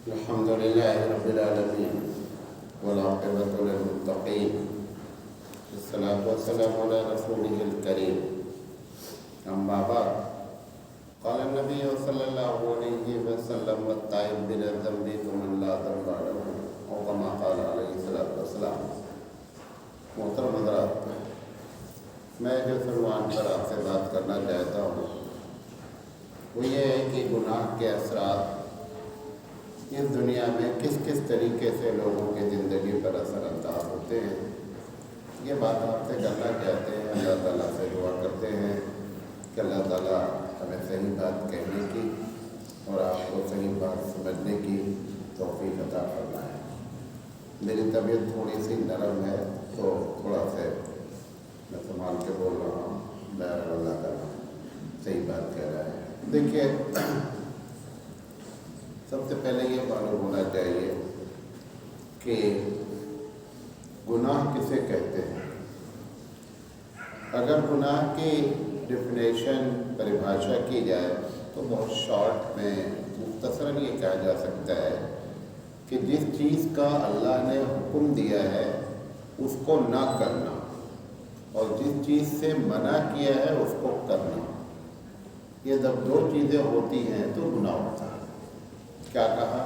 الحمد لله رب العالمين والعاقبة للمتقين والصلاة والسلام على رسوله الكريم أما بعد قال النبي صلى الله عليه وسلم والتائب من الذنب كمن لا ذنب له أو كما قال عليه الصلاة والسلام. محترم حضرات، میں جو عنوان پر آپ سے بات کرنا چاہتا ہوں وہ یہ ہے کہ گناہ کے اثرات اس دنیا میں کس کس طریقے سے لوگوں کی زندگی پر اثر انداز ہوتے ہیں. یہ بات آپ سے کرنا چاہتے ہیں. اللہ تعالیٰ سے دعا کرتے ہیں کہ اللہ تعالیٰ ہمیں صحیح بات کہنے کی اور آپ کو صحیح بات سمجھنے کی توفیق عطا فرمائے. میری طبیعت تھوڑی سی نرم ہے تو تھوڑا سا میں سنبھال کے بول رہا ہوں. بہر اللہ تعالیٰ صحیح بات کہہ رہا ہے. دیکھیے، سب سے پہلے یہ معلوم ہونا چاہیے کہ گناہ کسے کہتے ہیں. اگر گناہ کی ڈیفینیشن پریبھاشا کی جائے تو بہت شارٹ میں مختصراً یہ کہا جا سکتا ہے کہ جس چیز کا اللہ نے حکم دیا ہے اس کو نہ کرنا اور جس چیز سے منع کیا ہے اس کو کرنا. یہ جب دو چیزیں ہوتی ہیں تو گناہ ہوتا ہے. کیا کہا؟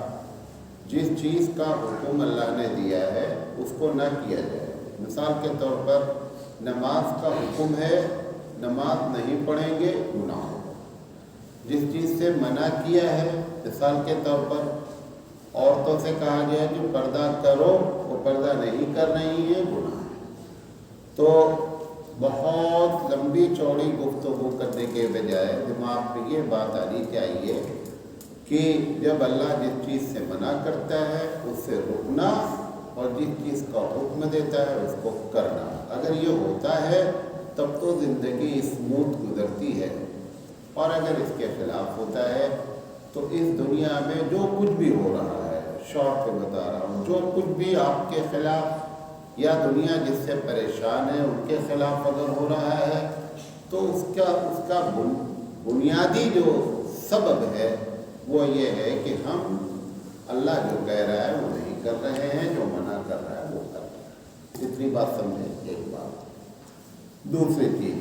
جس چیز کا حکم اللہ نے دیا ہے اس کو نہ کیا جائے. مثال کے طور پر نماز کا حکم ہے، نماز نہیں پڑھیں گے، گناہ ہوگا. جس چیز سے منع کیا ہے، مثال کے طور پر عورتوں سے کہا گیا کہ پردہ کرو، وہ پردہ نہیں کر رہی ہے، گناہ ہے. تو بہت لمبی چوڑی گفتگو کرنے کے بجائے دماغ میں یہ بات آنی چاہیے کہ جب اللہ جس چیز سے منع کرتا ہے اس سے رکنا اور جس چیز کا حکم دیتا ہے اس کو کرنا. اگر یہ ہوتا ہے تب تو زندگی اسموتھ گزرتی ہے. اور اگر اس کے خلاف ہوتا ہے تو اس دنیا میں جو کچھ بھی ہو رہا ہے، شارٹ پہ بتا رہا ہوں، جو کچھ بھی آپ کے خلاف یا دنیا جس سے پریشان ہے ان کے خلاف اگر ہو رہا ہے تو اس کا بنیادی جو سبب ہے وہ یہ ہے کہ ہم اللہ جو کہہ رہا ہے وہ نہیں کر رہے ہیں، جو منع کر رہا ہے وہ کر رہا ہے. اتنی بات سمجھیں. ایک بات. دوسری چیز،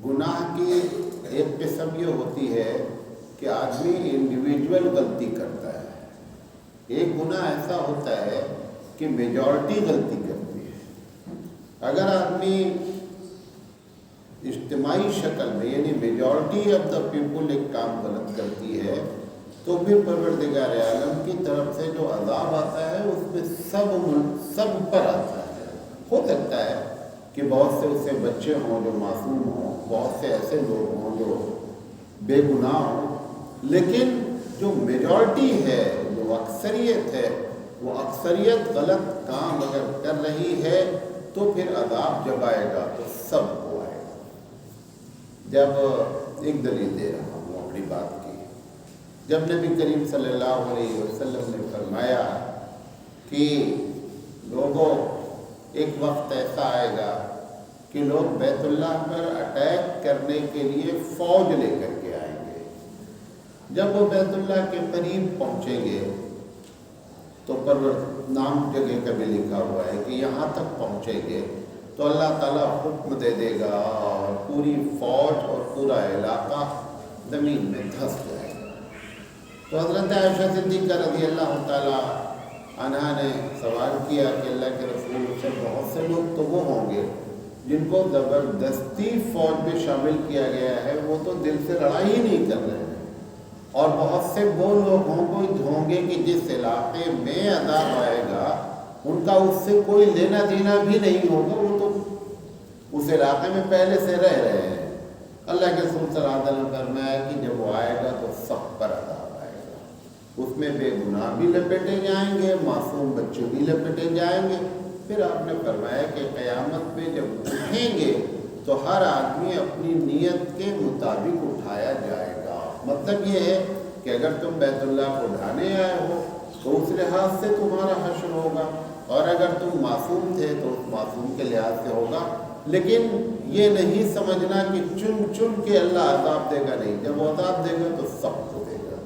گناہ کی ایک قسم یہ ہوتی ہے کہ آدمی انڈیویجول غلطی کرتا ہے. ایک گناہ ایسا ہوتا ہے کہ میجورٹی غلطی کرتی ہے. اگر آدمی اجتماعی شکل میں یعنی میجورٹی آف دا پیپل ایک کام غلط کرتی ہے تو پھر پروردگار عالم کی طرف سے جو عذاب آتا ہے اس میں سب پر آتا ہے. ہو سکتا ہے کہ بہت سے اس سے بچے ہوں جو معصوم ہوں، بہت سے ایسے لوگ ہوں جو بے گناہ ہوں، لیکن جو میجورٹی ہے، جو اکثریت ہے، وہ اکثریت غلط کام اگر کر رہی ہے تو پھر عذاب جب آئے گا تو سب کو آئے گا. جب ایک دلیل دے رہا ہوں اپنی بات کی، جب نبی کریم صلی اللہ علیہ وسلم نے فرمایا کہ لوگوں ایک وقت ایسا آئے گا کہ لوگ بیت اللہ پر اٹیک کرنے کے لیے فوج لے کر کے آئیں گے. جب وہ بیت اللہ کے قریب پہنچیں گے تو پر نام جگہ کا بھی لکھا ہوا ہے کہ یہاں تک پہنچیں گے تو اللہ تعالیٰ حکم دے دے گا اور پوری فوج اور پورا علاقہ زمین میں دھس جائے گا. تو حضرت عائشہ صدیقہ رضی اللہ تعالیٰ عنہا نے سوال کیا کہ اللہ کے رسول سے بہت سے لوگ تو وہ ہوں گے جن کو زبردستی فوج میں شامل کیا گیا ہے، وہ تو دل سے لڑائی ہی نہیں کر رہے ہیں، اور بہت سے وہ لوگ ہوں گے کہ جس علاقے میں عذاب آئے گا ان کا اس سے کوئی لینا دینا بھی نہیں ہوگا، وہ تو اس علاقے میں پہلے سے رہ رہے ہیں. اللہ کے رسول صلی اللہ علیہ وسلم نے فرمایا کہ جب وہ آئے گا تو سب پر عذاب آئے گا. اس میں بے گناہ بھی لپیٹے جائیں گے، معصوم بچے بھی لپیٹے جائیں گے. پھر آپ نے فرمایا کہ قیامت میں جب اٹھیں گے تو ہر آدمی اپنی نیت کے مطابق اٹھایا جائے گا. مطلب یہ ہے کہ اگر تم بیت اللہ کو ڈھانے آئے ہو تو اس لحاظ سے تمہارا حشر ہوگا، اور اگر تم معصوم تھے تو اس معصوم کے لحاظ سے ہوگا. لیکن یہ نہیں سمجھنا کہ چن چن کے اللہ عذاب دے گا. نہیں، جب وہ عذاب دے گا تو سب کو دے گا.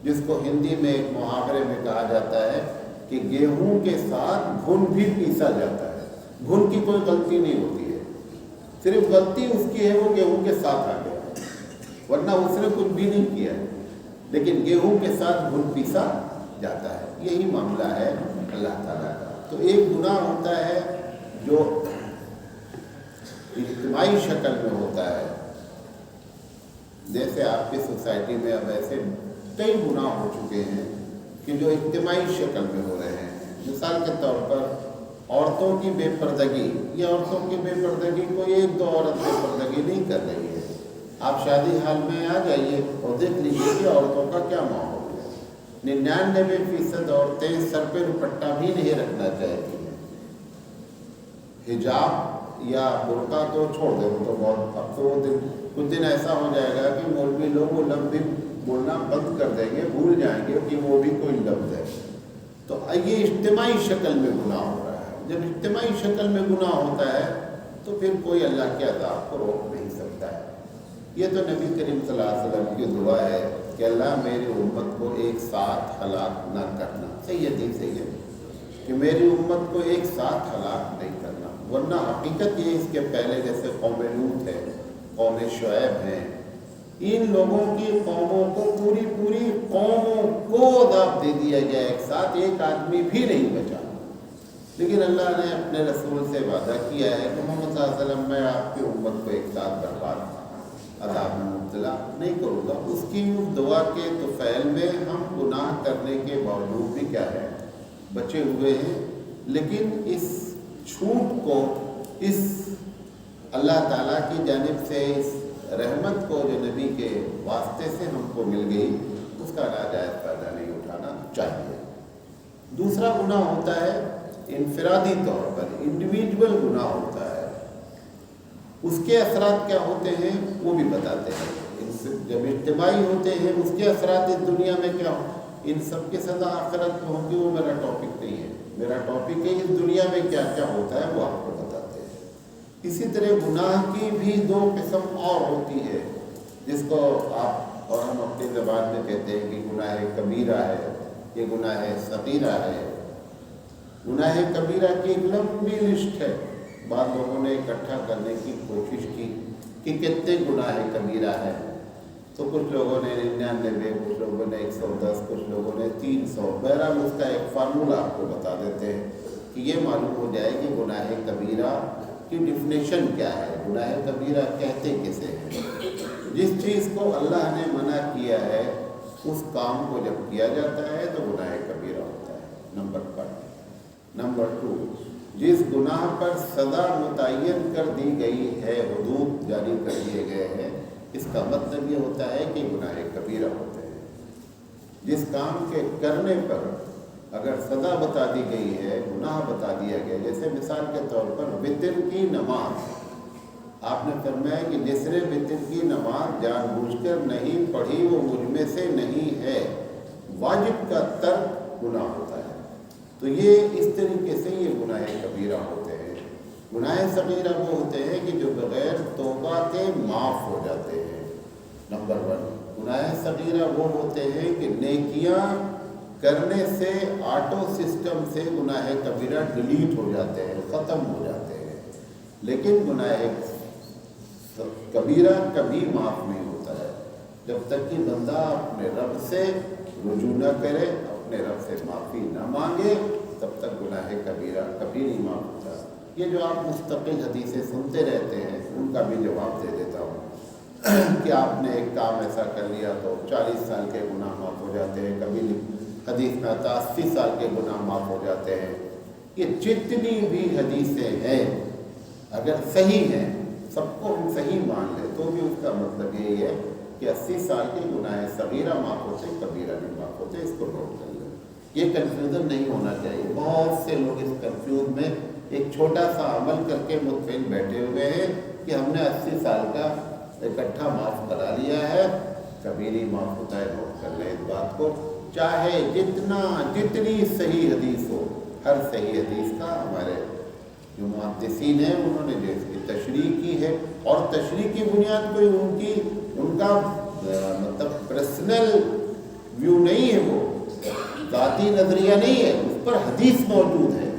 جس کو ہندی میں ایک محاورے میں کہا جاتا ہے کہ گیہوں کے ساتھ گھن بھی پیسا جاتا ہے. گھن کی کوئی غلطی نہیں ہوتی ہے, صرف غلطی اس کی ہے وہ گیہوں کے ساتھ آ گیا ہے, ورنہ اس نے کچھ بھی نہیں کیا ہے, لیکن گیہوں کے ساتھ گھن پیسا جاتا ہے. یہی معاملہ ہے اللہ تعالیٰ کا. تو ایک گناہ ہوتا ہے جو اجتماعی شکل میں ہوتا ہے, جیسے آپ کی سوسائٹی میں اب ایسے کئی گناہ ہو چکے ہیں کہ جو اجتماعی شکل میں ہو رہے ہیں. مثال کے طور پر عورتوں کی بے پردگی, یہ عورتوں کی بے پردگی کو ایک دو عورت بے پردگی نہیں کر رہی ہے. آپ شادی حال میں آ جائیے اور دیکھ لیجیے کہ عورتوں کا کیا ماحول ہے. 99% عورتیں سر پہ دوپٹہ بھی نہیں رکھنا چاہتی ہیں. حجاب یا برقع تو چھوڑ دیں, وہ تو بہت, اب تو کچھ دن ایسا ہو جائے گا کہ مولوی لوگ وہ لفظ بھی بولنا بند کر دیں گے, بھول جائیں گے کہ وہ بھی کوئی لفظ ہے. تو یہ اجتماعی شکل میں گناہ ہو رہا ہے. جب اجتماعی شکل میں گناہ ہوتا ہے تو پھر کوئی اللہ کے عذاب کو روک نہیں سکتا ہے. یہ تو نبی کریم صلی اللہ علیہ وسلم کی دعا ہے کہ اللہ میری امت کو ایک ساتھ ہلاک نہ کرنا. صحیح حدیث ہے کہ میری امت کو ایک ساتھ ہلاک نہیں کرنا, ورنہ حقیقت یہ اس کے پہلے جیسے قوم لوط ہے, قوم شعیب ہیں, ان لوگوں کی قوموں کو پوری قوموں کو عذاب دے دیا گیا ایک ساتھ, ایک آدمی بھی نہیں بچا. لیکن اللہ نے اپنے رسول سے وعدہ کیا ہے کہ محمد صلی اللہ علیہ وسلم میں آپ کی امت کو ایک ساتھ برباد عذاب میں مبتلا نہیں کروں گا. اس کی اس دعا کے طفیل میں ہم گناہ کرنے کے باوجود بھی کیا ہے, بچے ہوئے ہیں. لیکن اس چھوٹ کو, اس اللہ تعالیٰ کی جانب سے اس رحمت کو جو نبی کے واسطے سے ہم کو مل گئی, اس کا ناجائز فائدہ نہیں اٹھانا چاہیے. دوسرا گناہ ہوتا ہے انفرادی طور پر, انڈیویجول گناہ ہوتا ہے. اس کے اثرات کیا ہوتے ہیں وہ بھی بتاتے ہیں. جب اجتماعی ہوتے ہیں اس کے اثرات اس دنیا میں کیا ہو, ان سب کے سزا آخرت میں ہوگی, وہ میرا ٹاپک نہیں ہے. میرا ٹاپک ہے اس دنیا میں کیا کیا ہوتا ہے وہ آپ کو بتاتے ہیں. اسی طرح گناہ کی بھی دو قسم اور ہوتی ہے, جس کو آپ اور ہم اپنی زبان میں کہتے ہیں کہ گناہ کبیرہ ہے, یہ گناہ صغیرہ ہے. گناہ کبیرہ کی ایک لمبی لسٹ ہے. بعض لوگوں نے اکٹھا کرنے کی کوشش کی کہ کتنے گناہ کبیرہ ہے, تو کچھ لوگوں نے 99, کچھ لوگوں نے 110, کچھ لوگوں نے 300. بہرحال اس کا ایک فارمولہ آپ کو بتا دیتے ہیں کہ یہ معلوم ہو جائے کہ گناہ کبیرہ کی ڈیفینیشن کیا ہے. گناہ کبیرہ کہتے کسے ہیں؟ جس چیز کو اللہ نے منع کیا ہے اس کام کو جب کیا جاتا ہے تو گناہ کبیرہ ہوتا ہے. نمبر 1. نمبر 2, جس گناہ پر سزا متعین کر دی گئی ہے, حدود جاری کر دیے گئے ہیں, اس کا مطلب یہ ہوتا ہے کہ گناہ کبیرہ ہوتے ہیں. جس کام کے کرنے پر اگر سزا بتا دی گئی ہے, گناہ بتا دیا گیا, جیسے مثال کے طور پر وتر کی نماز, آپ نے فرمایا کہ جس نے وتر کی نماز جان بوجھ کر نہیں پڑھی وہ مجھ میں سے نہیں ہے, واجب کا ترک گناہ ہوتا ہے. تو یہ اس طریقے سے یہ گناہ کبیرہ ہوتے ہیں. گناہ صغیرہ وہ ہوتے ہیں کہ جو بغیر توبہ کے معاف ہو جاتے ہیں. نمبر 1. گناہ صغیرہ وہ ہوتے ہیں کہ نیکیاں کرنے سے آٹو سسٹم سے گناہ کبیرہ ڈیلیٹ ہو جاتے ہیں, ختم ہو جاتے ہیں. لیکن گناہ کبیرہ کبھی معاف نہیں ہوتا ہے جب تک کہ بندہ اپنے رب سے رجوع نہ کرے, اپنے رب سے معافی نہ مانگے, تب تک گناہ کبیرہ کبھی نہیں معاف ہوتا. یہ جو آپ مستقل حدیثیں سنتے رہتے ہیں ان کا بھی جواب دے دیتا ہوں کہ آپ نے ایک کام ایسا کر لیا تو 40 سال کے گناہ معاف ہو جاتے ہیں, کبھی حدیث میں آتا 80 سال کے گناہ معاف ہو جاتے ہیں. یہ جتنی بھی حدیثیں ہیں اگر صحیح ہیں, سب کو ہم صحیح مان لیں, تو بھی اس کا مطلب یہی ہے کہ 80 سال کے گناہ صغیرہ معاف ہوتے, کبیرہ نہیں معاف ہوتے. اس کو نوٹ کر لیں, یہ کنفیوژن نہیں ہونا چاہیے. بہت سے لوگ اس کنفیوز میں ایک چھوٹا سا عمل کر کے مطمئن بیٹھے ہوئے ہیں کہ ہم نے 80 سال کا اکٹھا معاف کرا لیا ہے, کبھی نہیں معاف ہوتا ہے. نوٹ کر لیں اس بات کو, چاہے جتنی صحیح حدیث ہو, ہر صحیح حدیث کا ہمارے جو محدثین ہیں انہوں نے جو اس کی تشریح کی ہے, اور تشریح کی بنیاد کوئی ان کا مطلب پرسنل ویو نہیں ذاتی نظریہ نہیں ہے، اس پر حدیث موجود ہے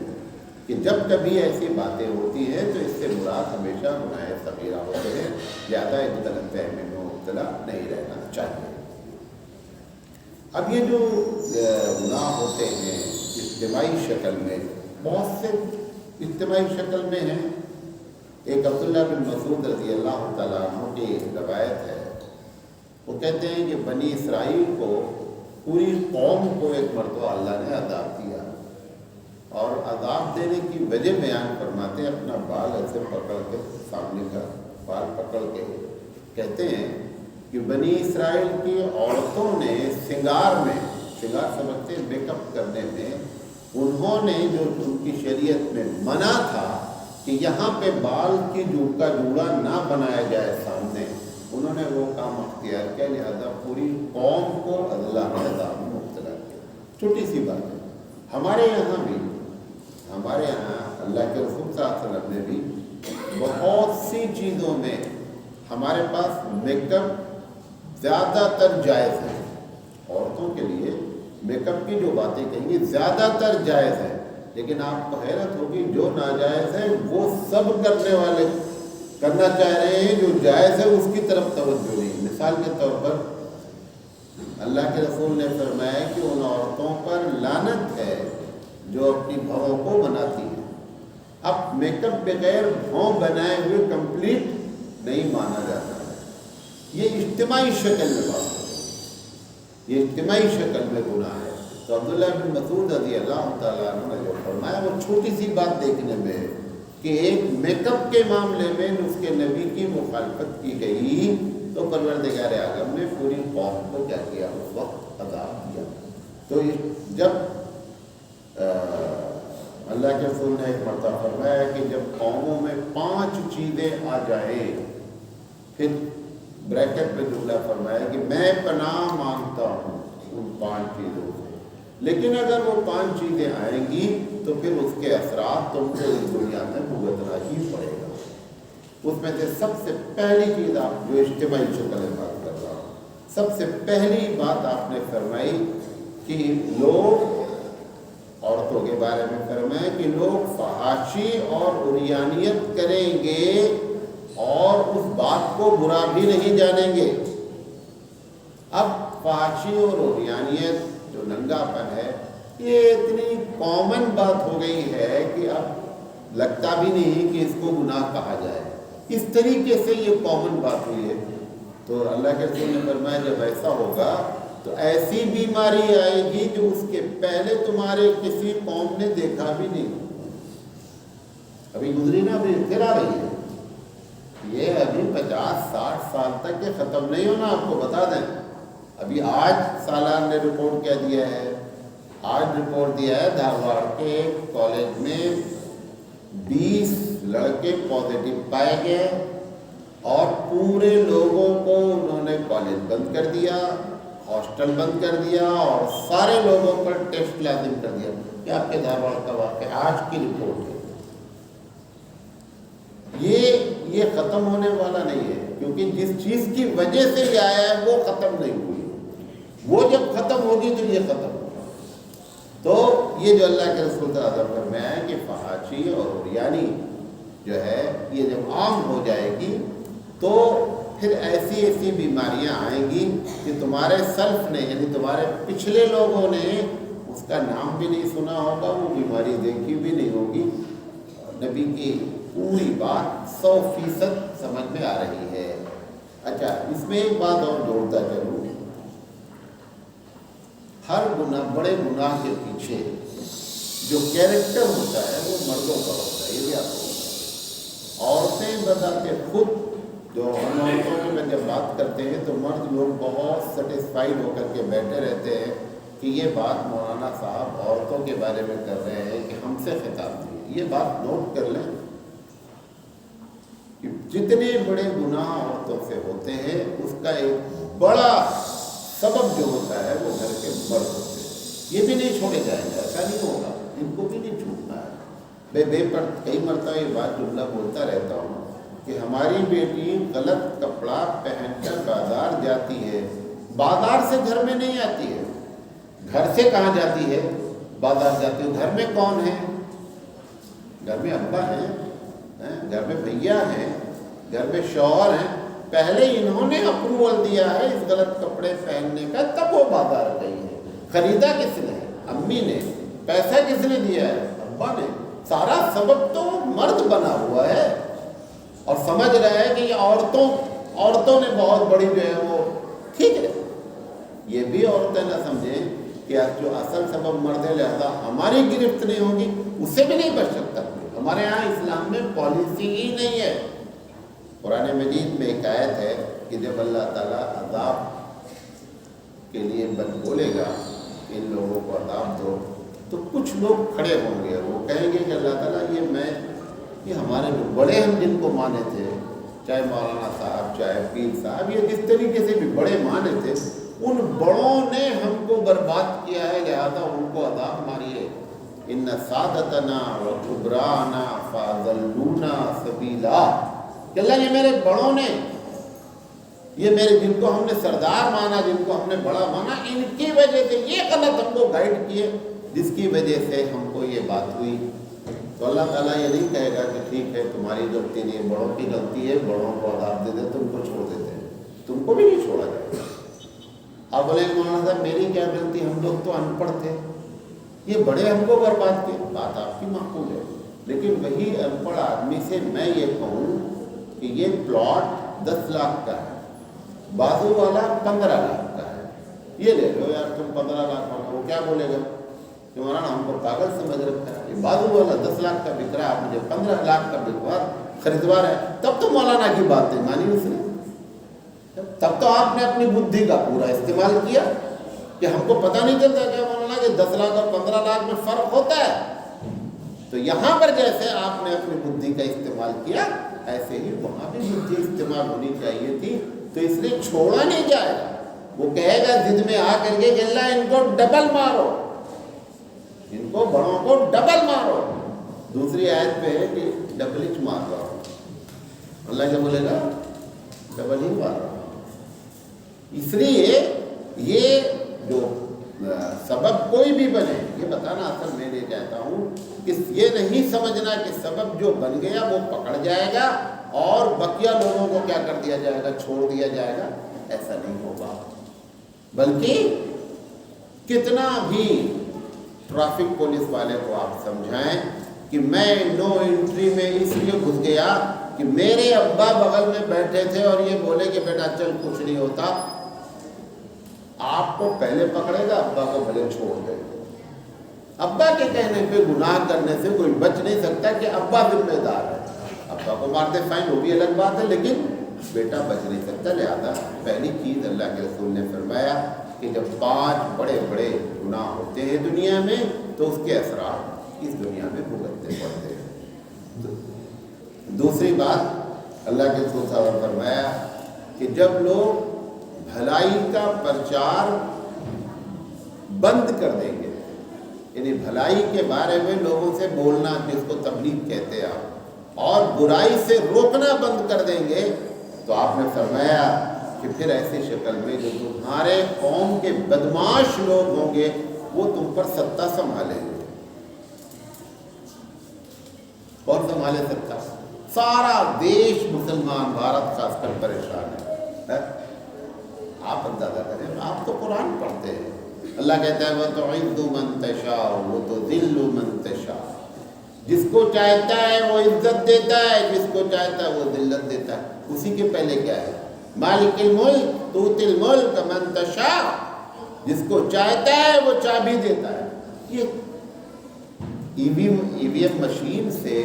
کہ جب کبھی ایسی باتیں ہوتی ہیں تو اس سے مراد ہمیشہ گناہ صغیرہ ہوتے ہیں، زیادہ غلط فہمی میں مبتلا نہیں رہنا چاہیے۔ اب یہ جو گناہ ہوتے ہیں اجتماعی شکل میں، بہت سے اجتماعی شکل میں ہیں۔ ایک عبداللہ بن مسعود رضی اللہ تعالیٰ عنہ کی روایت ہے، وہ کہتے ہیں کہ بنی اسرائیل کو، پوری قوم کو ایک مرتبہ اللہ نے عذاب دیا، اور عذاب دینے کی وجہ بیان فرماتے ہیں، اپنا بال ایسے پکڑ کے، سامنے کا بال پکڑ کے کہتے ہیں کہ بنی اسرائیل کی عورتوں نے سنگار میں، سنگار سمجھتے ہیں میک اپ کرنے میں، انہوں نے جو ان کی شریعت میں منع تھا کہ یہاں پہ بال کی کا جوڑا نہ بنایا جائے سامنے، انہوں نے وہ کام اختیار کیا، لہذا پوری قوم کو اللہ نے عذاب میں مبتلا کیا۔ چھوٹی سی بات ہے، ہمارے یہاں بھی، ہمارے یہاں اللہ کے رسول صلی اللہ علیہ وسلم نے بھی بہت سی چیزوں میں، ہمارے پاس میک اپ زیادہ تر جائز ہے، عورتوں کے لیے میک اپ کی جو باتیں کہیں گی زیادہ تر جائز ہے، لیکن آپ کو حیرت ہوگی جو ناجائز ہے وہ سب کرنے والے کرنا چاہ رہے ہیں، جو جائز ہے اس کی طرف توجہ نہیں۔ مثال کے طور پر اللہ کے رسول نے فرمایا کہ ان عورتوں پر لعنت ہے جو اپنی بھووں کو بناتی ہیں۔ اب میک اپ بغیر بھوں بنائے ہوئے کمپلیٹ نہیں مانا جاتا ہے، یہ اجتماعی شکل میں بات ہے، یہ اجتماعی شکل میں گناہ ہے۔ تو عبداللہ بن مسعود رضی اللہ تعالیٰ عنہ نے جو فرمایا وہ چھوٹی سی بات دیکھنے میں ہے کہ ایک میک اپ کے معاملے میں نسخ نبی کی مخالفت کی گئی تو پروردگار عالم نے پوری قوم کو کیا کیا، اس وقت عذاب دیا۔ تو جب اللہ کے رسول نے ایک مرتبہ فرمایا کہ جب قوموں میں 5 چیزیں آ جائیں، پھر بریکٹ میں جملہ فرمایا کہ میں پناہ مانگتا ہوں ان 5 چیزوں سے، لیکن اگر وہ 5 چیزیں آئیں گی تو پھر اس کے اثرات تم کو اس دنیا میں بھگتنا ہی پڑے گا۔ اس میں سے سب سے پہلی چیز، آپ جو اجتماعی شکل میں بات کر رہا ہوں، سب سے پہلی بات آپ نے فرمائی کہ لوگ، عورتوں کے بارے میں فرمایا کہ لوگ فحاشی اور عریانیت کریں گے اور اس بات کو برا بھی نہیں جانیں گے۔ اب فحاشی اور عریانیت جو ننگا پن ہے، یہ اتنی کامن بات ہو گئی ہے کہ اب لگتا بھی نہیں کہ اس کو گناہ کہا جائے، اس طریقے سے یہ کامن بات ہوئی ہے۔ تو اللہ کے رسول نے فرمایا جب ایسا ہوگا تو ایسی بیماری آئے گی جو اس کے پہلے تمہارے کسی قوم نے دیکھا بھی نہیں۔ ابھی گزری نا، ابھی پھر آ رہی ہے، یہ ابھی 50-60 سال تک یہ ختم نہیں ہونا، آپ کو بتا دیں۔ ابھی آج سالار نے رپورٹ کیا دیا ہے، آج رپورٹ دیا ہے دھارواڑ کے ایک کالج میں 20 لڑکے پازیٹیو پائے گئے اور پورے لوگوں کو انہوں نے کالج بند کر دیا، ہاسٹل بند کر دیا اور سارے لوگوں پر ٹیسٹ لازم کر دیا۔ یہ آپ کے دھارواڑ کا واقعہ آج کی رپورٹ ہے۔ یہ ختم ہونے والا نہیں ہے، کیونکہ جس چیز کی وجہ سے یہ آیا ہے وہ ختم نہیں ہوئی، وہ جب ختم ہوگی تو یہ ختم ہوگا۔ تو یہ جو اللہ کے رسول صلی اللہ علیہ وسلم فرمایا ہے کہ فحاشی اور عریانی جو ہے یہ جب عام ہو جائے گی تو پھر ایسی ایسی بیماریاں آئیں گی کہ تمہارے سلف نے، یعنی تمہارے پچھلے لوگوں نے اس کا نام بھی نہیں سنا ہوگا، وہ بیماری دیکھی بھی نہیں ہوگی۔ نبی کی پوری بات 100% سمجھ میں آ رہی ہے۔ اچھا، اس میں ایک بات اور جوڑتا چلوں، ہر گناہ، بڑے گناہ کے پیچھے جو کیریکٹر ہوتا ہے وہ مردوں کا ہوتا ہے، یہ بھی آپ کو عورتیں بذات خود، جو ہم عورتوں کی میں جب بات کرتے ہیں تو مرد لوگ بہت سیٹسفائیڈ ہو کر کے بیٹھے رہتے ہیں کہ یہ بات مولانا صاحب عورتوں کے بارے میں کر رہے ہیں کہ ہم سے خطاب نہیں ہے۔ یہ بات نوٹ کر لیں کہ جتنے بڑے گناہ عورتوں سے ہوتے ہیں اس کا ایک بڑا سبب جو ہوتا ہے وہ گھر کے مرد ہوتے ہیں۔ یہ بھی نہیں چھوڑے جائیں گے، ایسا نہیں ہوگا، ان کو بھی نہیں چھوٹنا ہے۔ کئی مرتبہ یہ بات جملہ بولتا رہتا ہوں کہ ہماری بیٹی غلط کپڑا پہن کر بازار جاتی ہے، بازار سے گھر میں نہیں آتی ہے، گھر سے کہاں جاتی ہے؟ بازار جاتی ہے. گھر میں کون ہے؟ گھر میں ابا ہیں، گھر میں بھیا ہیں، گھر میں شوہر ہیں. پہلے انہوں نے اپروول دیا ہے اس غلط کپڑے پہننے کا، تب وہ بازار گئی ہے. خریدا کس نے؟ امی نے. پیسہ کس نے دیا ہے؟ ابا نے. سارا سبب تو مرد بنا ہوا ہے، اور سمجھ رہا ہے کہ یہ عورتوں نے بہت بڑی جو ہے وہ. ٹھیک ہے، یہ بھی عورتیں نہ سمجھیں کہ جو اصل سبب مرد ہے، لہذا ہماری گرفت نہیں ہوگی، اس سے بھی نہیں بچ سکتا. ہمارے ہاں اسلام میں پالیسی ہی نہیں ہے. قرآن مجید میں ایک آیت ہے کہ جب اللہ تعالیٰ عذاب کے لیے بولے گا ان لوگوں کو عذاب دو، تو کچھ لوگ کھڑے ہوں گے، وہ کہیں گے کہ اللہ تعالیٰ یہ ہمارے جو بڑے ہم جن کو مانے تھے، چاہے مولانا صاحب، چاہے پیر صاحب، یہ جس طریقے سے بھی بڑے مانے تھے، ان بڑوں نے ہم کو برباد کیا ہے، لہذا ان کو عذاب ماریے. ان سادتنا و کبرانا فاضلونا سبیلا. کہ اللہ یہ میرے بڑوں نے، یہ میرے جن کو ہم نے سردار مانا، جن کو ہم نے بڑا مانا، ان کی وجہ سے یہ غلط ہم کو گائیڈ کیے، جس کی وجہ سے ہم کو یہ بات ہوئی. تو اللہ تعالیٰ یہ نہیں کہے گا کہ ٹھیک ہے تمہاری غلطی نہیں ہے، بڑوں کی غلطی ہے، بڑوں کو عذاب دے دے، تم کو چھوڑ دیتے ہیں. تم کو بھی نہیں چھوڑا جائے گا. آپ بولیں گے مولانا صاحب میری کیا غلطی، ہم لوگ تو ان پڑھ تھے، یہ بڑے ہم کو برباد کیے. بات آپ کی معقول ہے، لیکن وہی ان پڑھ آدمی سے میں یہ کہوں کہ یہ پلاٹ 10 لاکھ کا ہے، بازو والا 15 لاکھ کا ہے، یہ لے لو یار تم 15 لاکھ والا. وہ کیا بولے گا کہ مولانا ہم کو پاگل سمجھ رکھا ہے، یہ بازو والا 10 لاکھ کا بک رہا ہے، مجھے 15 لاکھ کا خریدوار ہے. تب تو مولانا کی بات نہیں مانی اس نے، تب تو آپ نے اپنی بدھی کا پورا استعمال کیا کہ ہم کو پتہ نہیں چلتا کہ مولانا کہ 10 لاکھ اور 15 لاکھ میں فرق ہوتا ہے. تو یہاں پر جیسے آپ نے اپنی بدھی کا استعمال کیا، ایسے ہی وہاں بھی بدھی استعمال ہونی چاہیے تھی. تو اس لیے چھوڑا نہیں جائے گا. وہ کہے گا ضد میں آ کر کے کہ اللہ ان کو ڈبل مارو، ان کو بڑوں کو ڈبل مارو. دوسری آیت پہ ہے کہ ڈبل ہی مار رہا ہوں. اللہ کیا بولے گا؟ ڈبل ہی مار رہا ہوں. اس لیے یہ جو سبب کوئی بھی بنے، یہ بتانا اصل میں یہ چاہتا ہوں کہ یہ نہیں سمجھنا کہ سبب جو بن گیا وہ پکڑ جائے گا اور بقیہ لوگوں کو کیا کر دیا جائے گا، چھوڑ دیا جائے گا. ایسا نہیں ہوگا. بلکہ کتنا بھی ٹریفک پولیس والے کو آپ سمجھائیں کہ میں نو انٹری میں اس لیے گھس گیا کہ میرے ابا بغل میں بیٹھے تھے اور یہ بولے کہ بیٹا چل کچھ نہیں ہوتا، آپ کو پہلے پکڑے گا، ابا کو بھلے چھوڑ دے. ابا کے کہنے پہ گناہ کرنے سے کوئی بچ نہیں سکتا کہ ابا ذمہ دار ہے. ابا کو مارتے فائن، وہ بھی الگ بات ہے، لیکن بیٹا بچ نہیں سکتا. لہذا پہلی چیز اللہ کے رسول نے فرمایا کہ جب 5 بڑے بڑے گناہ ہوتے ہیں دنیا میں تو اس کے اثرات اس دنیا میں بھگتنے پڑتے ہیں. دوسری بات اللہ کے رسول صاحب نے فرمایا کہ جب لوگ بھلائی کا پرچار بند کر دیں گے، یعنی بھلائی کے بارے میں لوگوں سے بولنا، جس کو تبلیغ کہتے ہیں آپ، اور برائی سے روکنا بند کر دیں گے، تو آپ نے فرمایا کہ پھر ایسی شکل میں جو تمہارے قوم کے بدمعاش لوگ ہوں گے وہ تم پر ستا سنبھالیں گے. کون سنبھالے ستا؟ سارا دیش مسلمان، بھارت خاص کر پریشان ہے. آپ اندازہ کریں، آپ تو قرآن پڑھتے ہیں، اللہ کہتا ہے وَتُعِزُّ مَن تَشَاءُ وَتُذِلُّ مَن تَشَاءُ. جس کو چاہتا ہے وہ عزت دیتا ہے، جس کو چاہتا ہے وہ ذلت دیتا ہے. اسی کے پہلے کیا ہے؟ مالک الملک تؤتی الملک من تشاء. جس کو چاہتا ہے وہ چابی دیتا ہے. یہ ای وی ایم مشین سے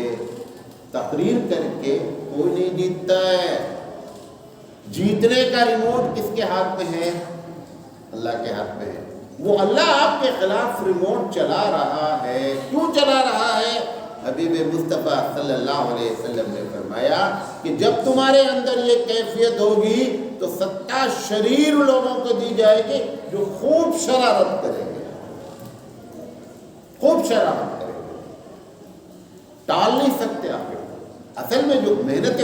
تقریر کر کے کوئی نہیں جیتتا ہے. جیتنے کا ریموٹ کس کے ہاتھ میں ہے؟ اللہ کے ہاتھ میں ہے. وہ اللہ آپ کے خلاف ریموٹ چلا رہا ہے. کیوں چلا رہا ہے؟ حبیب مصطفیٰ صلی اللہ علیہ وسلم نے فرمایا کہ جب تمہارے اندر یہ کیفیت ہوگی تو ستا شریر لوگوں کو دی جائے گی جو خوب شرارت کریں گے، خوب شرارت کریں گے. ٹال نہیں سکتے آپ. اصل میں جو محنت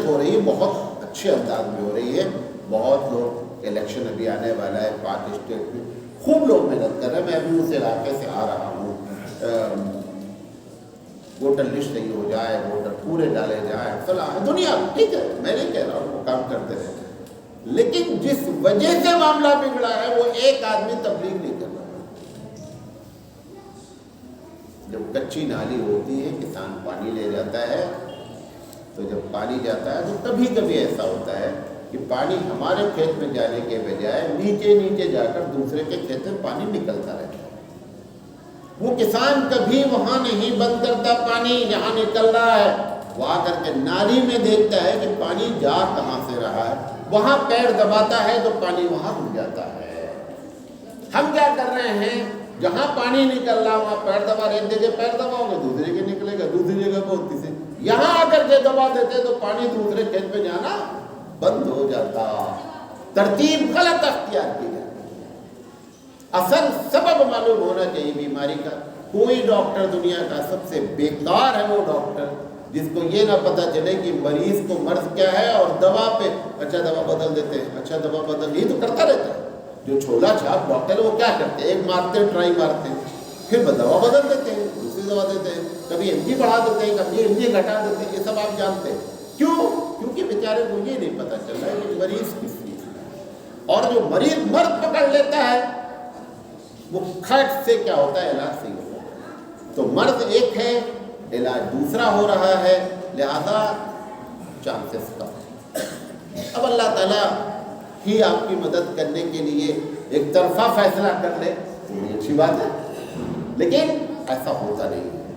ہو رہی ہے بہت اچھے انداز میں ہو رہی ہے. بہت لوگ، الیکشن ابھی آنے والا ہے 5 اسٹیٹ میں، خوب لوگ محنت کر رہے ہیں. میں بھی اس علاقے سے آ رہا ہوں. ووٹر لسٹ صحیح ہو جائے, ووٹر پورے ڈالے جائیں, فلاں دنیا ٹھیک ہے, میں نہیں کہہ رہا ہوں, وہ کام کرتے رہے, لیکن جس وجہ سے معاملہ بگڑا ہے وہ ایک آدمی تبلیغ نہیں کر رہا. جب کچی نالی ہوتی ہے, کسان پانی لے جاتا ہے, تو جب پانی جاتا ہے تو کبھی کبھی ایسا ہوتا ہے کہ پانی ہمارے کھیت میں جانے کے بجائے نیچے نیچے جا کر دوسرے کے کھیت میں پانی نکلتا رہتا ہے. وہ کسان کبھی وہاں نہیں بند کرتا پانی جہاں نکل رہا ہے, وہ آ کر کے نالی میں دیکھتا ہے کہ پانی جا کہاں سے رہا ہے, وہاں پیر دباتا ہے تو پانی وہاں رک جاتا ہے. ہم کیا کر رہے ہیں, جہاں پانی نکل رہا وہاں پیر دبا رہے, دیکھے پیر دباؤ گے دوسرے کے نکلے گا, دوسری جگہ بہت سے یہاں آ کر کے دبا دیتے تو پانی دوسرے کھیت پہ جانا بند ہو جاتا. ترتیب غلط اختیار کی جاتی. اصل سبب معلوم ہونا چاہیے بیماری کا. کوئی ڈاکٹر دنیا کا سب سے بیکار ہے وہ ڈاکٹر جس کو یہ نہ پتہ چلے کہ مریض کو مرض کیا ہے اور دوا پہ اچھا دوا بدل دیتے ہیں, اچھا دوا بدل, یہ تو کرتا رہتا ہے. جو چھولا چھاپ ڈاکٹر وہ کیا کرتے ہیں, ایک مارتے ہیں, ٹرائی مارتے ہیں, پھر دوا بدل دیتے ہیں, دوسری دوا دیتے ہیں, کبھی ایم جی بڑھا دیتے ہیں, کبھی ایم جی گھٹا دیتے ہیں. یہ سب آپ جانتے ہیں. کیوں؟ کیونکہ بیچارے کو یہ نہیں پتہ چل رہا ہے کہ مریض کس چیز کا ہے, اور جو مریض مرض پکڑ لیتا ہے وہ کھٹ سے کیا ہوتا ہے, علاج صحیح ہوتا ہے. تو مرض ایک ہے, علاج دوسرا ہو رہا ہے, لہذا چانسز کم. اب اللہ تعالیٰ ہی آپ کی مدد کرنے کے لیے ایک طرفہ فیصلہ کر لے تو یہ اچھی بات ہے, لیکن ایسا ہوتا نہیں ہے.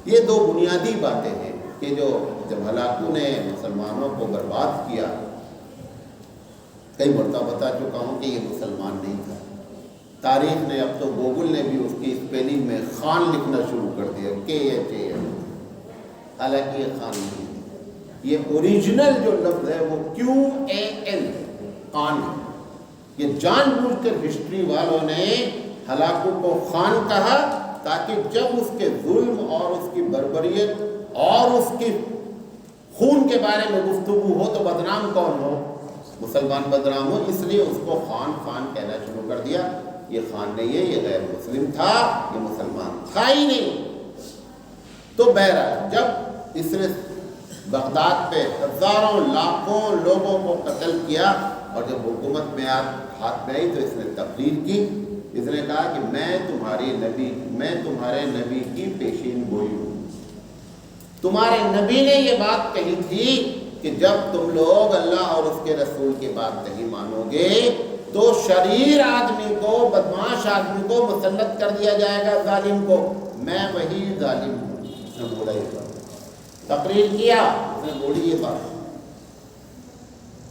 یہ دو بنیادی باتیں ہیں کہ جو جب ہلاکو نے مسلمانوں کو برباد کیا, کئی مرتبہ بتا چکا ہوں کہ یہ مسلمان نہیں تھا. تاریخ نے, اب تو گوگل نے بھی اس کی اسپیلنگ میں خان لکھنا شروع کر دیا, KHAN, حالانکہ یہ خان نہیں ہے. یہ اوریجنل جو لفظ ہے وہ QAN, خان ہے. یہ جان بوجھ کر ہسٹری والوں نے ہلاکو کو خان کہا تاکہ جب اس کے ظلم اور اس کی بربریت اور اس کی خون کے بارے میں گفتگو ہو تو بدنام کون ہو, مسلمان بدنام ہو, اس لیے اس کو خان خان کہنا شروع کر دیا. یہ خان نہیں ہے, یہ غیر مسلم تھا, یہ مسلمان تھا ہی نہیں. تو بہرحال جب اس نے بغداد پہ ہزاروں لاکھوں لوگوں کو قتل کیا اور جب حکومت میں ہاتھ میں آئی تو اس نے تقریر کی. اس نے کہا کہ میں تمہارے نبی کی پیشین گوئی ہوں. تمہارے نبی نے یہ بات کہی تھی کہ جب تم لوگ اللہ اور اس کے رسول کی بات نہیں مانو گے تو شریر آدمی کو, بدمعاش آدمی کو مسلط کر دیا جائے گا, ظالم کو. میں وہی ظالم ہوں. اس نے بولا یہ بات, تقریر کیا, اس نے بولی یہ بات.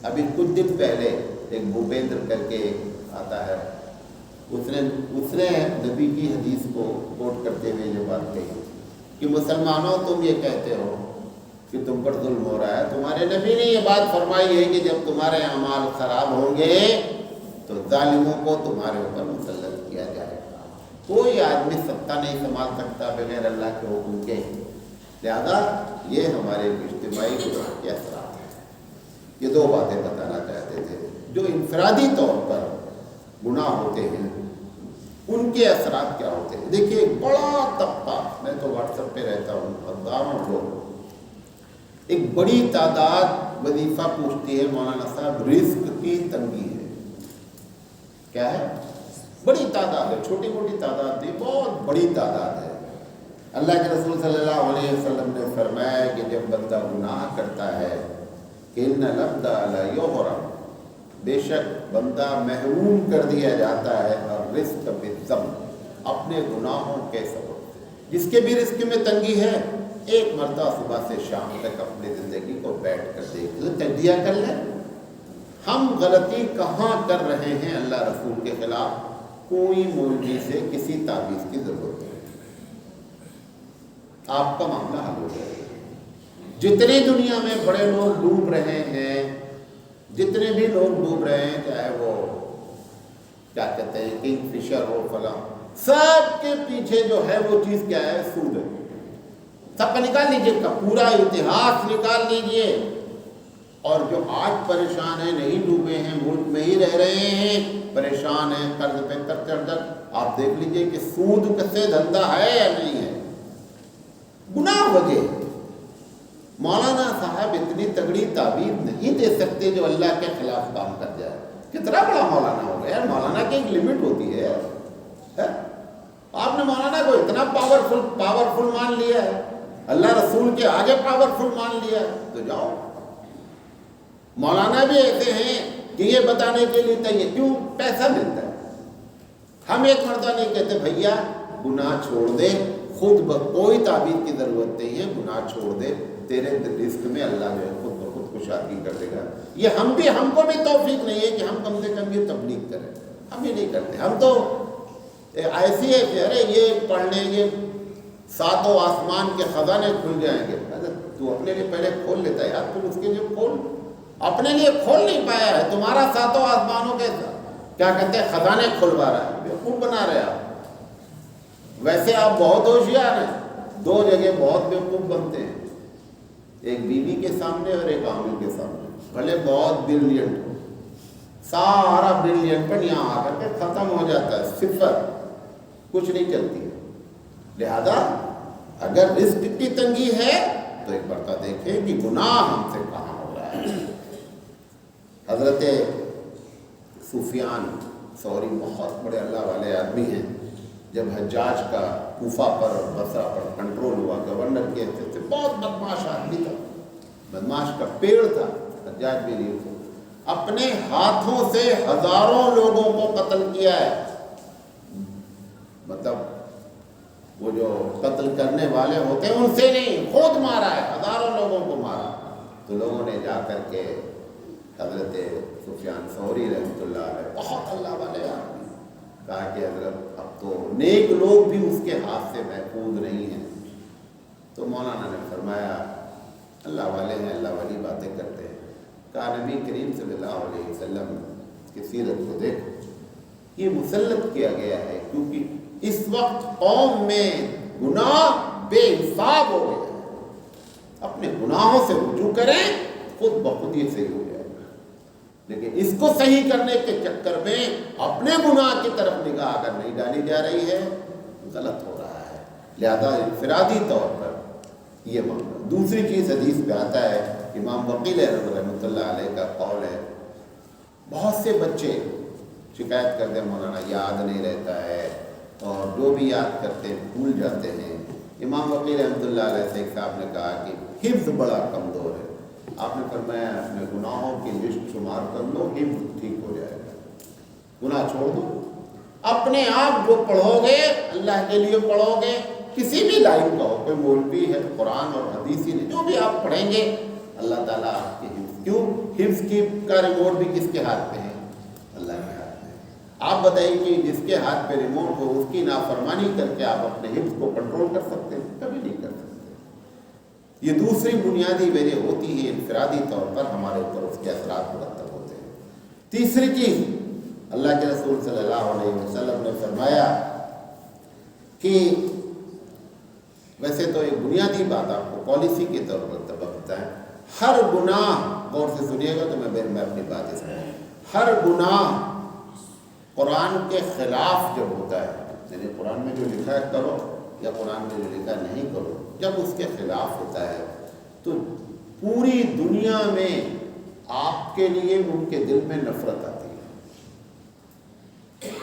ابھی کچھ دن پہلے ایک بھوپیندر کر کے آتا ہے, اس نے نبی کی حدیث کو کوٹ کرتے ہوئے یہ بات کہی کہ مسلمانوں تم یہ کہتے ہو کہ تم پر ظلم ہو رہا ہے, تمہارے نبی نے یہ بات فرمائی ہے کہ جب تمہارے اعمال خراب ہوں گے تو ظالموں کو تمہارے اوپر مسلط کیا جائے گا. کوئی آدمی ستا نہیں سنبھال سکتا بغیر اللہ کے حکم کے. لہذا یہ ہمارے اجتماعی گناہ کے اثرات ہیں. یہ دو باتیں بتانا چاہتے تھے. جو انفرادی طور پر گناہ ہوتے ہیں ان کے اثرات کیا ہوتے ہیں. دیکھیے ایک بڑا طبقہ, میں تو واٹس ایپ پہ رہتا ہوں, ہزاروں لوگ, ایک بڑی تعداد وظیفہ پوچھتی ہے مولانا صاحب رزق کی تنگی ہے. کیا ہے؟ بڑی تعداد ہے, چھوٹی موٹی تعداد نہیں, بہت بڑی تعداد ہے. اللہ کے رسول صلی اللہ علیہ وسلم نے فرمایا کہ جب بندہ گناہ کرتا ہے کہ ان العبد لا یحرم, بے شک بندہ محروم کر دیا جاتا ہے اور رزق بالذنب, اپنے گناہوں کے سبب. جس کے بھی رزق میں تنگی ہے ایک مرتبہ صبح سے شام تک اپنی زندگی کو بیٹھ کر دیکھ لے, تجزیہ کر لے. ہم غلطی کہاں کر رہے ہیں اللہ رسول کے خلاف. کوئی مولوی سے کسی تعویذ کی ضرورت نہیں, آپ کا معاملہ حل ہو جائے گا. جتنے دنیا میں بڑے لوگ ڈوب رہے ہیں, جتنے بھی لوگ ڈوب رہے ہیں, چاہے وہ کیا کہتے ہیں کنگ فشر ہو فلاں, سب کے پیچھے جو ہے وہ چیز کیا ہے, سود ہے. سب کا نکال لیجیے, کا پورا اتہاس نکال لیجیے. اور جو آج پریشان ہیں، نہیں ڈوبے ہیں، ملک میں ہی رہ رہے ہیں، پریشان ہیں، قرض پہ قرض چڑھ کر، آپ دیکھ لیجئے کہ سود سے دھندا ہے یا نہیں ہے، گناہ وجہ۔ مولانا صاحب اتنی تگڑی تعبیر نہیں دے سکتے جو اللہ کے خلاف کام کر جائے۔ کتنا بڑا مولانا ہو گیا، مولانا کی ایک لمٹ ہوتی ہے۔ آپ نے مولانا کو اتنا پاورفل مان لیا ہے، اللہ رسول کے آگے پاورفل مان لیا ہے، تو جاؤ۔ مولانا بھی ایسے ہیں کہ یہ بتانے کے لیے تیار، کیوں؟ پیسہ ملتا ہے۔ ہم ایک مرتبہ نہیں کہتے بھیا گناہ چھوڑ دے، خود کوئی تعبیر کی ضرورت نہیں ہے، گناہ چھوڑ دے، تیرے رزق میں اللہ جو ہے خود بخود کشادگی کر دے گا۔ یہ ہم کو بھی توفیق نہیں ہے کہ ہم کم سے کم یہ تبلیغ کریں، ہم یہ نہیں کرتے۔ ہم تو ایسی ہے کہ ارے یہ پڑھ لیں گے ساتوں آسمان کے خزانے کھل جائیں گے۔ تو اپنے لیے پہلے کھول لیتا ہے یار، تم اس کے لیے کھول، اپنے لیے کھول نہیں پایا ہے، تمہارا ساتوں آسمانوں کے کیا کہتے ہیں خزانے کھلوا رہا ہے، بیوقوف بنا رہے آپ۔ ویسے آپ بہت ہوشیار ہیں، دو جگہ بہت بیوقوف بنتے ہیں، ایک بیوی کے سامنے اور ایک عامل کے سامنے، بھلے بہت بریلینٹ ہو، سارا بریلینٹ پر یہاں آ کر کے ختم ہو جاتا ہے، صفر، کچھ نہیں چلتی ہے۔ لہذا اگر رزق کی تنگی ہے تو ایک مرتبہ دیکھیں کہ گناہ ہم سے کہاں ہو رہا ہے۔ حضرت سفیان ثوری بہت بڑے اللہ والے آدمی ہیں، جب حجاج کا کوفہ پر اور بصرہ پر کنٹرول ہوا، گورنر کے حیثیت سے بہت بدماش آدمی تھا، بدماش کا پیڑ تھا، حجاج بھی نہیں تھا، اپنے ہاتھوں سے ہزاروں لوگوں کو قتل کیا ہے۔ مطلب وہ جو قتل کرنے والے ہوتے ہیں ان سے نہیں، خود مارا ہے، ہزاروں لوگوں کو مارا۔ تو لوگوں نے جا کر کے حضرت سفیان ثوری رحمۃ اللہ علیہ، بہت اللہ والے آدمی، کہا کہ حضرت اب تو نیک لوگ بھی اس کے ہاتھ سے محفوظ نہیں ہیں۔ تو مولانا نے فرمایا اللہ والے ہیں، اللہ والی باتیں کرتے ہیں۔ کہا نبی کریم صلی اللہ علیہ وسلم کی سیرت کو دیکھو، یہ مسلط کیا گیا ہے کیونکہ اس وقت قوم میں گناہ بے حساب ہو گیا ہے، اپنے گناہوں سے رجوع کریں، خود بخود یہ صحیح ہو جائے گا۔ لیکن اس کو صحیح کرنے کے چکر میں اپنے گناہ کی طرف نگاہ اگر نہیں ڈالی جا رہی ہے، غلط ہو رہا ہے۔ لہذا انفرادی طور پر یہ معاملہ۔ دوسری چیز حدیث پہ آتا ہے، امام وقیل رحمۃ اللہ علیہ کا قول ہے، بہت سے بچے شکایت کرتے ہیں مولانا یاد نہیں رہتا ہے، اور جو بھی یاد کرتے ہیں بھول جاتے ہیں۔ امام وقیل رحمۃ اللہ علیہ سے ایک صاحب نے کہا کہ حفظ بڑا کمزور ہے۔ آپ نے فرمایا اپنے گناہوں کی لسٹ شمار کر لو، حفظ ٹھیک ہو جائے گا، گناہ چھوڑ دو۔ اپنے آپ جو پڑھو گے اللہ کے لیے پڑھو گے، کسی بھی لائن کا ہو، کوئی مولوی ہے قرآن اور حدیثی نہیں، جو بھی آپ پڑھیں گے اللہ تعالیٰ آپ کے حفظ، کیوں حفظ کا ریموٹ بھی کس کے ہاتھ پہ ہے؟ اللہ کے ہاتھ میں۔ آپ بتائیے کہ جس کے ہاتھ پہ ریموٹ ہو اس کی نافرمانی کر کے آپ اپنے حفظ کو کنٹرول کر سکتے ہیں؟ کبھی نہیں کر سکتے۔ یہ دوسری بنیادی وجہ ہوتی ہے، انفرادی طور پر ہمارے اوپر اس کے اثرات مرتب ہوتے ہیں۔ تیسری چیز، اللہ کے رسول صلی اللہ علیہ وسلم نے فرمایا کہ ویسے تو ایک بنیادی بات آپ کو پالیسی کے طور پر بتاتا ہے، ہر گناہ، غور سے سنیے گا تو میں اپنی بات اس میں، ہر گناہ قرآن کے خلاف جب ہوتا ہے، یعنی قرآن میں جو لکھا ہے کرو یا قرآن میں جو لکھا نہیں کرو، جب اس کے خلاف ہوتا ہے تو پوری دنیا میں آپ کے لیے ان کے دل میں نفرت آتی ہے۔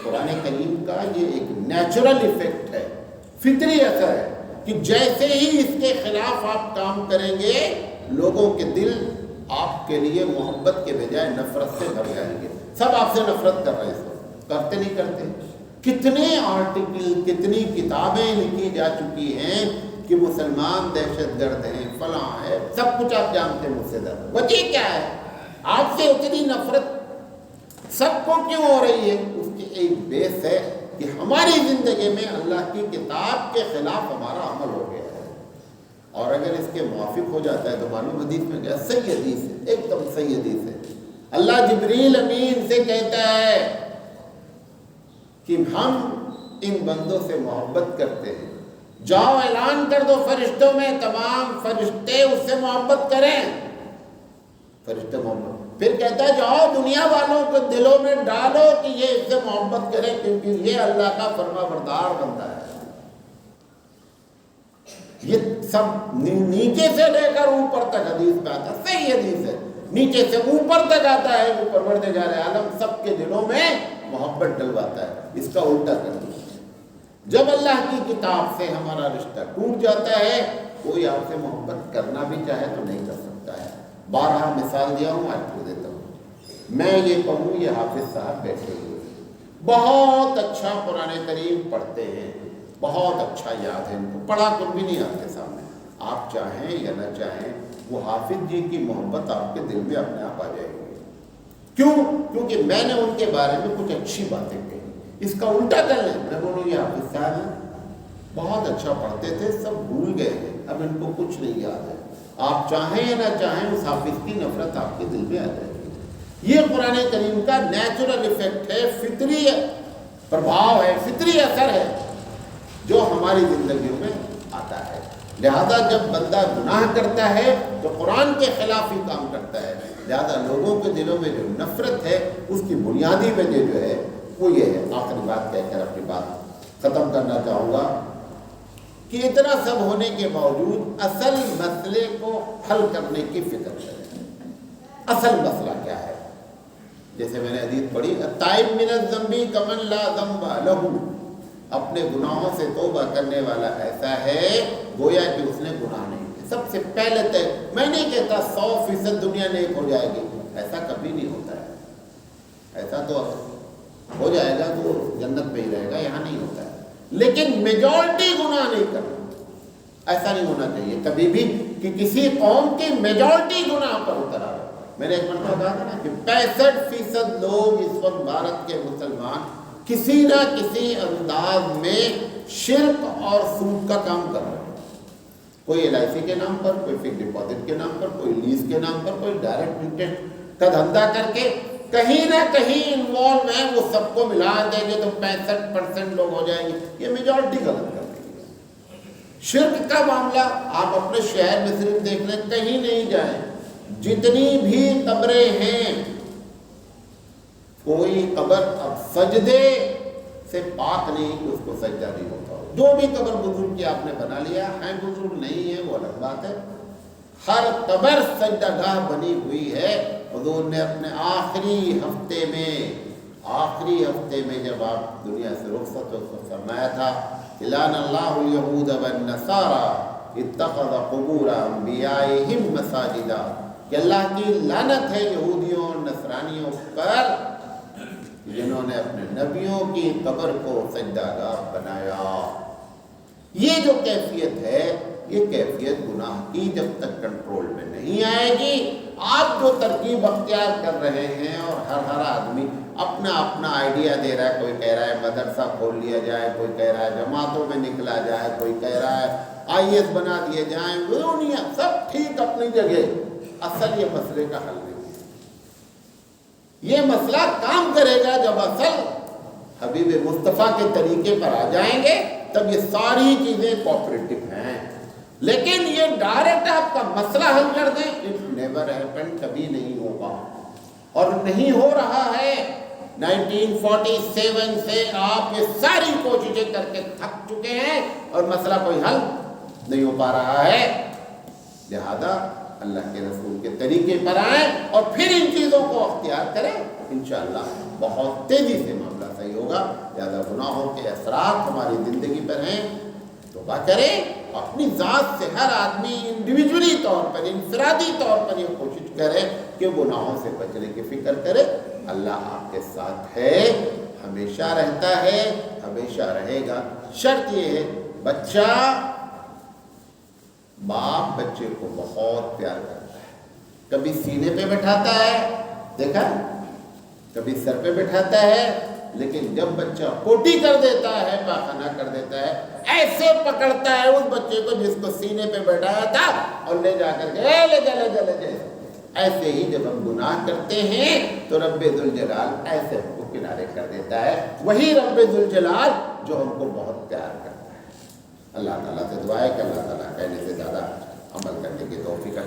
قرآن کریم کا یہ ایک نیچرل ایفیکٹ ہے، فطری اثر ہے کہ جیسے ہی اس کے خلاف آپ کام کریں گے لوگوں کے دل آپ کے لیے محبت کے بجائے نفرت سے بھر جائیں گے۔ سب آپ سے نفرت کر رہے ہیں، کرتے نہیں کرتے؟ کتنے آرٹیکل، کتنی کتابیں لکھی جا چکی ہیں کہ مسلمان دہشت گرد ہیں، فلاں ہے، سب کچھ آپ جانتے ہیں مجھ سے زیادہ۔ وجہ کیا ہے؟ آپ سے اتنی نفرت سب کو کیوں ہو رہی ہے؟ اس کی ایک بیس ہے کہ ہماری زندگی میں اللہ کی کتاب کے خلاف ہمارا عمل ہو گیا ہے، اور اگر اس کے موافق ہو جاتا ہے تو معلوم حدیث میں کیا؟ صحیح حدیث ہے، ایک دم صحیح حدیث ہے۔ اللہ جبریل امین سے کہتا ہے کہ ہم ان بندوں سے محبت کرتے ہیں، جاؤ اعلان کر دو فرشتوں میں، تمام فرشتے اس سے محبت کریں۔ فرشتے محبت، پھر کہتا ہے جاؤ دنیا والوں کو دلوں میں ڈالو کہ یہ اس سے محبت کریں کیونکہ یہ اللہ کا فرما بردار بندہ ہے۔ یہ سب نیچے سے لے کر اوپر تک حدیث میں آتا ہے، صحیح حدیث ہے، نیچے سے اوپر تک آتا ہے وہ پروردگار عالم سب کے دلوں میں محبت ڈلواتا ہے۔ اس کا الٹا کر دیا، جب اللہ کی کتاب سے ہمارا رشتہ ٹوٹ جاتا ہے، کوئی آپ سے محبت کرنا بھی چاہے تو نہیں کر سکتا ہے۔ بارہا مثال دیا ہوں، آج کو دیتا ہوں۔ میں یہ کہوں، یہ حافظ صاحب بیٹھے ہوئے بہت اچھا قرآن کریم پڑھتے ہیں، بہت اچھا یاد ہے ان کو، پڑھا کچھ بھی نہیں آپ کے سامنے، آپ چاہیں یا نہ چاہیں وہ حافظ جی کی محبت آپ کے دل میں اپنے آپ آ جائے گی۔ کیوں؟ کیونکہ میں نے ان کے بارے میں کچھ اچھی باتیں کہی۔ اس کا الٹا کر لیں، میں بولوں یہ حافظ صاحب ہیں، بہت اچھا پڑھتے تھے، سب بھول گئے ہیں، اب ان کو کچھ نہیں یاد ہے۔ آپ چاہیں یا نہ چاہیں اس حافظ کی نفرت آپ کے دل میں آ جائے گی۔ یہ قرآن کریم کا نیچرل ایفیکٹ ہے، فطری پربھاؤ ہے، فطری اثر ہے جو ہماری زندگیوں میں آتا ہے۔ لہذا جب بندہ گناہ کرتا ہے تو قرآن کے خلاف ہی کام کرتا ہے، لہذا لوگوں کے دلوں میں جو نفرت ہے اس کی بنیادی وجہ جو ہے وہ یہ ہے۔ آخری بات کہہ کر اپنی بات ختم کرنا چاہوں گا کہ اتنا سب ہونے کے باوجود اصل مسئلے کو حل کرنے کی فکر کریں۔ اصل مسئلہ کیا ہے؟ جیسے میں نے حدیث پڑھی، التائب من الذنب کمن لا ذنب لہ، اپنے گناہوں سے توبہ کرنے والا ایسا ہے گویا کہ اس نے گناہ نہیں کیا۔ سب سے پہلے تک میں نہیں کہتا 100% دنیا نیک ہو جائے گی، ایسا کبھی نہیں ہوتا ہے، ایسا تو ہو جائے گا تو جنت میں ہی رہے گا، یہاں نہیں ہوتا ہے، لیکن میجورٹی گناہ نہیں کرنا، ایسا نہیں ہونا چاہیے کبھی بھی کہ کسی قوم کی میجورٹی گناہ پر اتر آئے۔ میں نے ایک مرتبہ کہا تھا نا کہ 65% لوگ اس وقت بھارت کے مسلمان کسی نہ کسی انداز میں شرک اور سود کا کام کر رہے ہیں، کوئی LIC کے نام پر، کوئی فکس ڈپازٹ کے نام پر، کوئی لیز کے نام پر، کوئی ڈائریکٹ انٹرسٹ کا دھندا کر کے کہیں نہ کہیں انوالو ہیں، وہ سب کو ملا دیں گے تو 65% لوگ ہو جائیں گے۔ یہ میجورٹی غلط کر رہی ہے۔ شرک کا معاملہ آپ اپنے شہر میں صرف دیکھ لیں، کہیں نہیں جائیں، جتنی بھی قبریں ہیں کوئی قبر اب سجدے سے پاک نہیں کہ اس کو سجدہ نہیں ہوتا ہو۔ جو بھی قبر بزرگ کی آپ نے بنا لیا ہے، بزرگ نہیں ہے وہ الگ بات ہے، ہر قبر سجدہ گاہ بنی ہوئی ہے۔ حضور نے اپنے آخری ہفتے میں جب آپ دنیا سے رخصت فرمایا تھا، لعن اللہ الیہود والنصارى اتخذ قبور انبیائہم مساجدا، کہ اللہ کی لعنت ہے یہودیوں اور نصرانیوں پر جنہوں نے اپنے نبیوں کی قبر کو سجدہ گاہ بنایا۔ یہ جو کیفیت ہے، یہ کیفیت گناہ کی جب تک کنٹرول میں نہیں آئے گی، آپ جو ترکیب اختیار کر رہے ہیں اور ہر آدمی اپنا اپنا آئیڈیا دے رہا ہے، کوئی کہہ رہا ہے مدرسہ کھول لیا جائے، کوئی کہہ رہا ہے جماعتوں میں نکلا جائے، کوئی کہہ رہا ہے IAS بنا دیے جائیں، وہ نہیں، سب ٹھیک اپنی جگہ، اصل یہ مسئلے کا حل نہیں۔ یہ مسئلہ کام کرے گا جب اصل حبیب مصطفیٰ کے طریقے پر آ جائیں گے، تب یہ ساری چیزیں کوآپریٹو ہیں۔ لیکن یہ ڈائریکٹ آپ کا مسئلہ حل کر دیں، اٹ نیور ہیپن، کبھی نہیں ہوگا اور نہیں ہو رہا ہے۔ 1947 سے آپ یہ ساری کوششیں کر کے تھک چکے ہیں اور مسئلہ کوئی حل نہیں ہو پا رہا ہے۔ لہذا اللہ کے رسول کے طریقے پر آئیں اور پھر ان چیزوں کو اختیار کریں، انشاءاللہ بہت تیزی سے معاملہ صحیح ہوگا۔ زیادہ گناہوں کے اثرات ہماری زندگی پر ہیں، توبہ کریں، اپنی ذات سے ہر آدمی انڈیویجولی طور پر، انفرادی طور پر یہ کوشش کرے کہ گناہوں سے بچنے کی فکر کرے۔ اللہ آپ کے ساتھ ہے، ہمیشہ رہتا ہے، ہمیشہ رہے گا۔ شرط یہ ہے، بچہ باپ بچے کو بہت پیار کرتا ہے، کبھی سینے پہ بٹھاتا ہے، دیکھا، کبھی سر پہ بٹھاتا ہے، لیکن جب بچہ پوٹی کر دیتا ہے، پاخانہ کر دیتا ہے، ایسے پکڑتا ہے اس بچے کو جس کو سینے پہ بٹھایا تھا اور لے جا کر کے لے جا۔ ایسے ہی جب ہم گناہ کرتے ہیں تو رب ذوالجلال ایسے ہم کو کنارے کر دیتا ہے، وہی رب ذوالجلال جو ہم کو بہت پیار کرتا ہے۔ اللہ تعالیٰ سے دعا ہے کہ اللہ تعالیٰ کہنے سے زیادہ عمل کرنے کی توفیق عطا